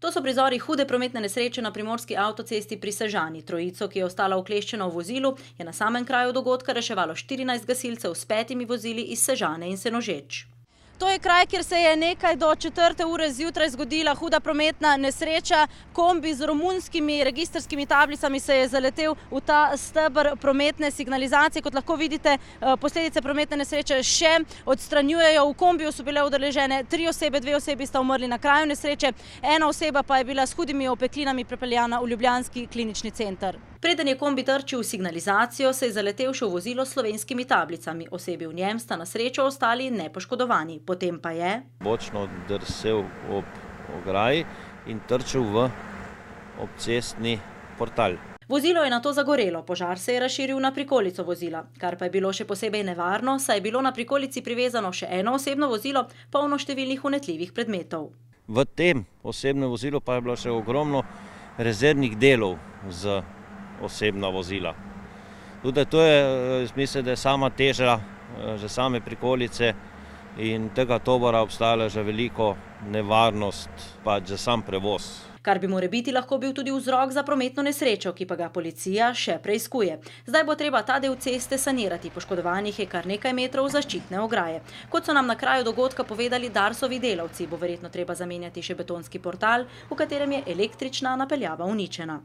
To so prizori hude prometne nesreče na primorski avtocesti pri Sežani. Trojico, ki je ostala ukleščena v vozilu, je na samem kraju dogodka reševalo 14 gasilcev s 5 vozili iz Sežane in Senožeč. To je kraj, kjer se je nekaj do 4. ure zjutraj zgodila huda prometna nesreča. Kombi z romunskimi registrskimi tablicami se je zaletel v ta steber prometne signalizacije. Kot lahko vidite, posledice prometne nesreče še odstranjujejo. V kombiju so bile udeležene 3 osebe, 2 osebi sta umrli na kraju nesreče, 1 oseba pa je bila s hudimi opeklinami prepeljana v ljubljanski klinični center. Preden je kombi trčil v signalizacijo, se je zaletel še v vozilo s slovenskimi tablicami. Osebi v njem sta na srečo ostali nepoškodovani. Potem pa je bočno drsel ob ograji in trčil v obcestni portal. Vozilo je nato zagorelo, požar se je razširil na prikolico vozila. Kar pa je bilo še posebej nevarno, saj je bilo na prikolici privezano še eno osebno vozilo, polno številnih vnetljivih predmetov. V tem osebnem vozilu pa je bilo še ogromno rezervnih delov za osebna vozila. Tudi to je, mislim, da je sama teža že same prikolice in tega tovora obstajala že veliko nevarnost pač za sam prevoz. Kar bi morebiti lahko bil tudi vzrok za prometno nesrečo, ki pa ga policija še preiskuje. Zdaj bo treba ta del ceste sanirati, poškodovanih je kar nekaj metrov zaščitne ograje. Kot so nam na kraju dogodka povedali Darsovi delavci, bo verjetno treba zamenjati še betonski portal, v katerem je električna napeljava uničena.